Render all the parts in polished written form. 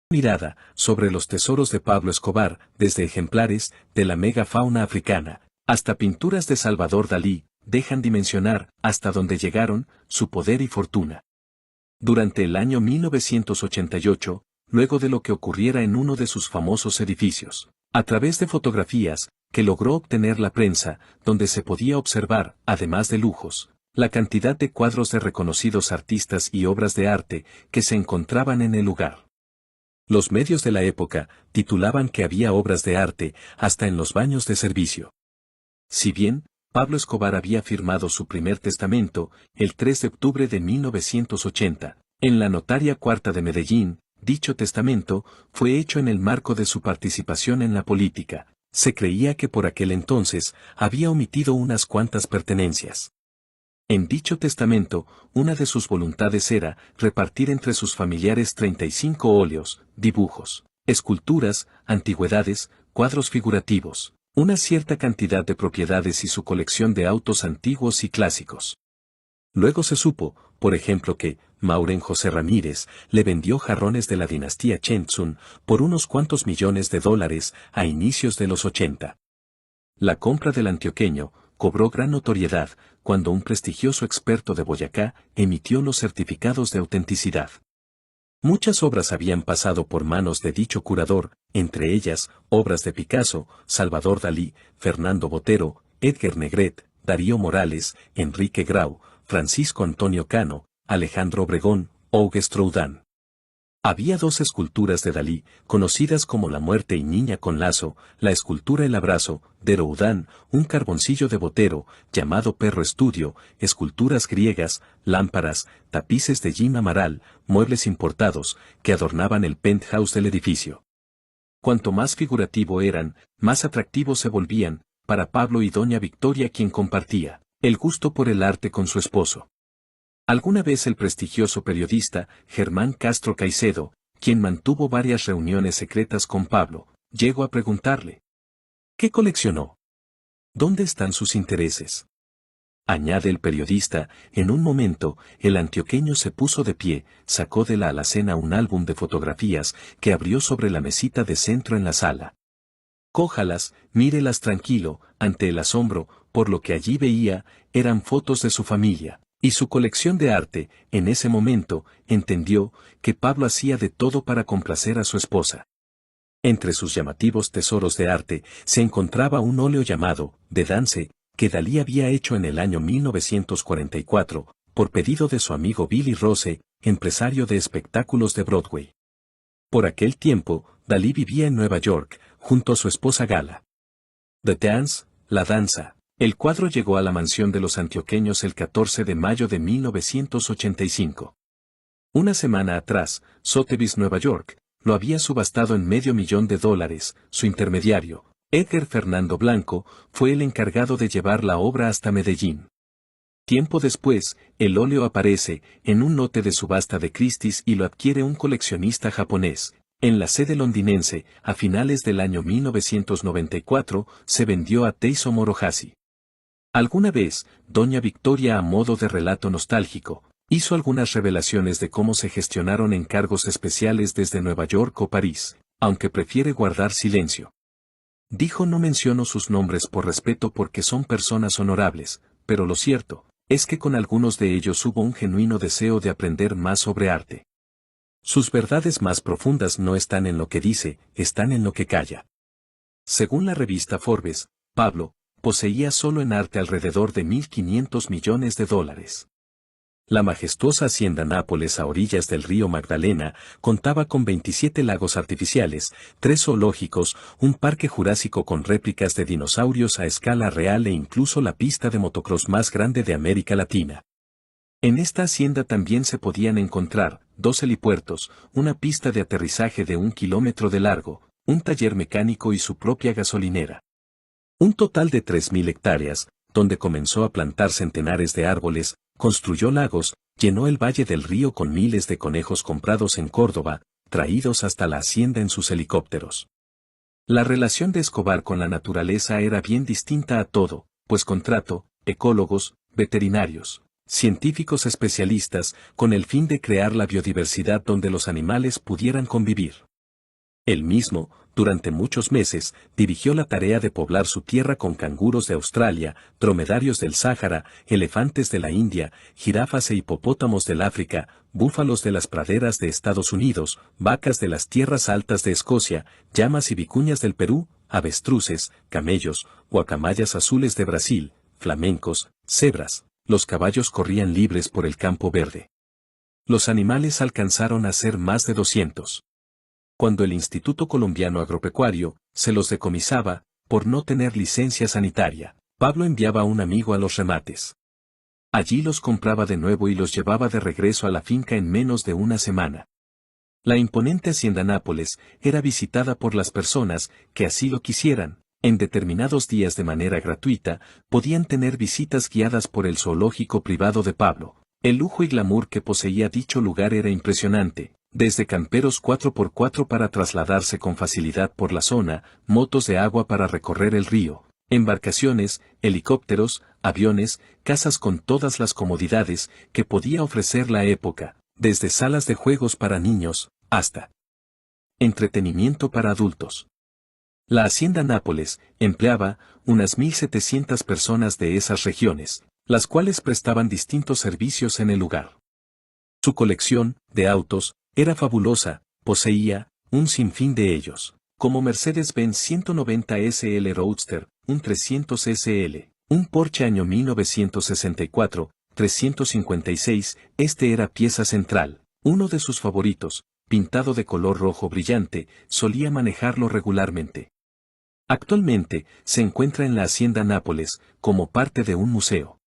Mirada sobre los tesoros de Pablo Escobar, desde ejemplares de la megafauna africana hasta pinturas de Salvador Dalí, dejan dimensionar hasta dónde llegaron su poder y fortuna. Durante el año 1988, luego de lo que ocurriera en uno de sus famosos edificios, a través de fotografías que logró obtener la prensa, donde se podía observar, además de lujos, la cantidad de cuadros de reconocidos artistas y obras de arte que se encontraban en el lugar. Los medios de la época titulaban que había obras de arte hasta en los baños de servicio. Si bien, Pablo Escobar había firmado su primer testamento el 3 de octubre de 1980, en la Notaría Cuarta de Medellín, dicho testamento fue hecho en el marco de su participación en la política. Se creía que por aquel entonces había omitido unas cuantas pertenencias. En dicho testamento, una de sus voluntades era repartir entre sus familiares 35 óleos, dibujos, esculturas, antigüedades, cuadros figurativos, una cierta cantidad de propiedades y su colección de autos antiguos y clásicos. Luego se supo, por ejemplo, que Maureen José Ramírez le vendió jarrones de la dinastía Chentsun por unos cuantos millones de dólares a inicios de los 80. La compra del antioqueño cobró gran notoriedad cuando un prestigioso experto de Boyacá emitió los certificados de autenticidad. Muchas obras habían pasado por manos de dicho curador, entre ellas, obras de Picasso, Salvador Dalí, Fernando Botero, Edgar Negret, Darío Morales, Enrique Grau, Francisco Antonio Cano, Alejandro Obregón, Auguste Rodin. Había dos esculturas de Dalí, conocidas como La muerte y niña con lazo, la escultura El abrazo, de Rodin, un carboncillo de Botero, llamado Perro Estudio, esculturas griegas, lámparas, tapices de Jim Amaral, muebles importados, que adornaban el penthouse del edificio. Cuanto más figurativo eran, más atractivos se volvían, para Pablo y doña Victoria, quien compartía el gusto por el arte con su esposo. Alguna vez el prestigioso periodista Germán Castro Caicedo, quien mantuvo varias reuniones secretas con Pablo, llegó a preguntarle: ¿qué coleccionó? ¿Dónde están sus intereses? Añade el periodista: en un momento, el antioqueño se puso de pie, sacó de la alacena un álbum de fotografías que abrió sobre la mesita de centro en la sala. Cójalas, mírelas tranquilo, ante el asombro, por lo que allí veía, eran fotos de su familia. Y su colección de arte. En ese momento, entendió que Pablo hacía de todo para complacer a su esposa. Entre sus llamativos tesoros de arte se encontraba un óleo llamado De Dance, que Dalí había hecho en el año 1944, por pedido de su amigo Billy Rose, empresario de espectáculos de Broadway. Por aquel tiempo, Dalí vivía en Nueva York, junto a su esposa Gala. The Dance, la danza. El cuadro llegó a la mansión de los antioqueños el 14 de mayo de 1985. Una semana atrás, Sotheby's Nueva York, lo había subastado en $500,000. Su intermediario, Edgar Fernando Blanco, fue el encargado de llevar la obra hasta Medellín. Tiempo después, el óleo aparece en un lote de subasta de Christie's y lo adquiere un coleccionista japonés. En la sede londinense, a finales del año 1994, se vendió a Teiso Morohashi. Alguna vez, doña Victoria, a modo de relato nostálgico, hizo algunas revelaciones de cómo se gestionaron encargos especiales desde Nueva York o París, aunque prefiere guardar silencio. Dijo: no menciono sus nombres por respeto porque son personas honorables, pero lo cierto es que con algunos de ellos hubo un genuino deseo de aprender más sobre arte. Sus verdades más profundas no están en lo que dice, están en lo que calla. Según la revista Forbes, Pablo poseía solo en arte alrededor de $1.500 millones. La majestuosa hacienda Nápoles, a orillas del río Magdalena, contaba con 27 lagos artificiales, 3 zoológicos, un parque jurásico con réplicas de dinosaurios a escala real e incluso la pista de motocross más grande de América Latina. En esta hacienda también se podían encontrar 2 helipuertos, una pista de aterrizaje de 1 kilómetro de largo, un taller mecánico y su propia gasolinera. Un total de 3.000 hectáreas, donde comenzó a plantar centenares de árboles, construyó lagos, llenó el valle del río con miles de conejos comprados en Córdoba, traídos hasta la hacienda en sus helicópteros. La relación de Escobar con la naturaleza era bien distinta a todo, pues contrató ecólogos, veterinarios, científicos especialistas, con el fin de crear la biodiversidad donde los animales pudieran convivir. Él mismo, durante muchos meses, dirigió la tarea de poblar su tierra con canguros de Australia, dromedarios del Sáhara, elefantes de la India, jirafas e hipopótamos del África, búfalos de las praderas de Estados Unidos, vacas de las tierras altas de Escocia, llamas y vicuñas del Perú, avestruces, camellos, guacamayas azules de Brasil, flamencos, cebras. Los caballos corrían libres por el campo verde. Los animales alcanzaron a ser más de 200. Cuando el Instituto Colombiano Agropecuario se los decomisaba, por no tener licencia sanitaria, Pablo enviaba a un amigo a los remates. Allí los compraba de nuevo y los llevaba de regreso a la finca en menos de una semana. La imponente hacienda Nápoles era visitada por las personas que así lo quisieran. En determinados días de manera gratuita, podían tener visitas guiadas por el zoológico privado de Pablo. El lujo y glamour que poseía dicho lugar era impresionante. Desde camperos 4x4 para trasladarse con facilidad por la zona, motos de agua para recorrer el río, embarcaciones, helicópteros, aviones, casas con todas las comodidades que podía ofrecer la época, desde salas de juegos para niños, hasta entretenimiento para adultos. La hacienda Nápoles empleaba unas 1.700 personas de esas regiones, las cuales prestaban distintos servicios en el lugar. Su colección de autos era fabulosa, poseía un sinfín de ellos, como Mercedes-Benz 190 SL Roadster, un 300 SL, un Porsche año 1964, 356, este era pieza central, uno de sus favoritos, pintado de color rojo brillante, solía manejarlo regularmente. Actualmente, se encuentra en la Hacienda Nápoles, como parte de un museo.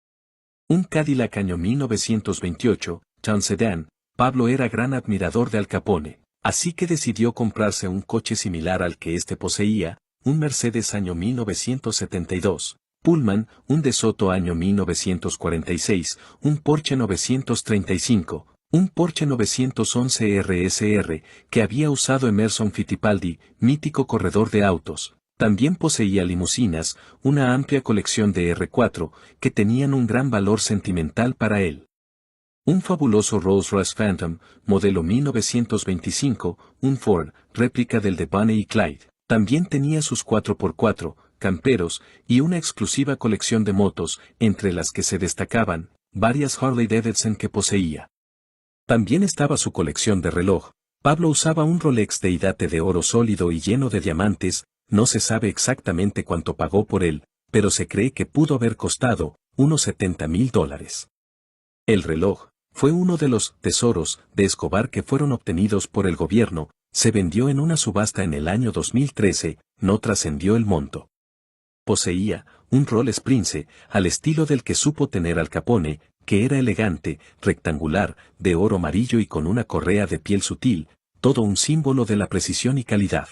Un Cadillac año 1928, Town Sedan. Pablo era gran admirador de Al Capone, así que decidió comprarse un coche similar al que éste poseía, un Mercedes año 1972, Pullman, un De Soto año 1946, un Porsche 935, un Porsche 911 RSR, que había usado Emerson Fittipaldi, mítico corredor de autos. También poseía limusinas, una amplia colección de R4, que tenían un gran valor sentimental para él. Un fabuloso Rolls-Royce Phantom, modelo 1925, un Ford, réplica del de Bonnie y Clyde. También tenía sus 4x4, camperos, y una exclusiva colección de motos, entre las que se destacaban varias Harley-Davidson que poseía. También estaba su colección de reloj. Pablo usaba un Rolex Deidate de oro sólido y lleno de diamantes, no se sabe exactamente cuánto pagó por él, pero se cree que pudo haber costado unos $70,000. El reloj fue uno de los tesoros de Escobar que fueron obtenidos por el gobierno, se vendió en una subasta en el año 2013, no trascendió el monto. Poseía un Rolex Prince, al estilo del que supo tener Al Capone, que era elegante, rectangular, de oro amarillo y con una correa de piel sutil, todo un símbolo de la precisión y calidad.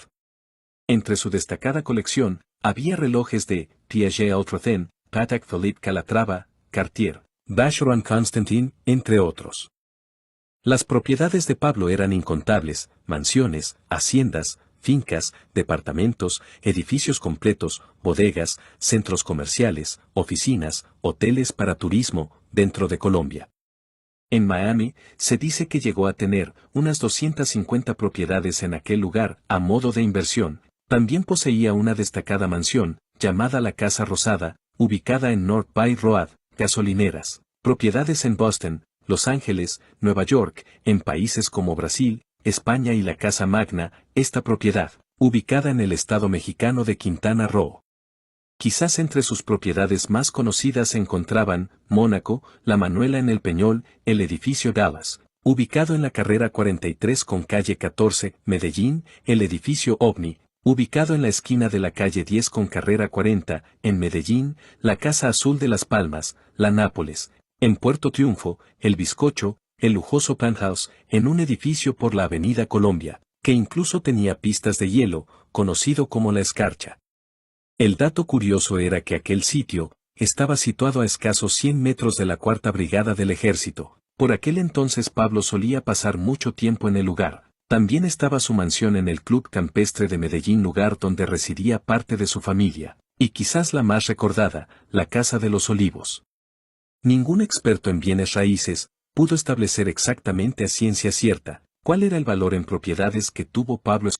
Entre su destacada colección, había relojes de Piaget Ultrathen, Patek Philippe Calatrava, Cartier, Vacheron Constantin, entre otros. Las propiedades de Pablo eran incontables, mansiones, haciendas, fincas, departamentos, edificios completos, bodegas, centros comerciales, oficinas, hoteles para turismo, dentro de Colombia. En Miami, se dice que llegó a tener unas 250 propiedades en aquel lugar, a modo de inversión. También poseía una destacada mansión, llamada la Casa Rosada, ubicada en North Bay Road, gasolineras, propiedades en Boston, Los Ángeles, Nueva York, en países como Brasil, España y la Casa Magna, esta propiedad, ubicada en el estado mexicano de Quintana Roo. Quizás entre sus propiedades más conocidas se encontraban Mónaco, La Manuela en el Peñol, el edificio Dallas, ubicado en la carrera 43 con calle 14, Medellín, el edificio OVNI, ubicado en la esquina de la calle 10 con carrera 40, en Medellín, la Casa Azul de Las Palmas, la Nápoles, en Puerto Triunfo, el Bizcocho, el lujoso penthouse, en un edificio por la Avenida Colombia, que incluso tenía pistas de hielo, conocido como La Escarcha. El dato curioso era que aquel sitio estaba situado a escasos 100 metros de la 4ª Brigada del Ejército. Por aquel entonces Pablo solía pasar mucho tiempo en el lugar. También estaba su mansión en el Club Campestre de Medellín, lugar donde residía parte de su familia, y quizás la más recordada, la Casa de los Olivos. Ningún experto en bienes raíces pudo establecer exactamente a ciencia cierta cuál era el valor en propiedades que tuvo Pablo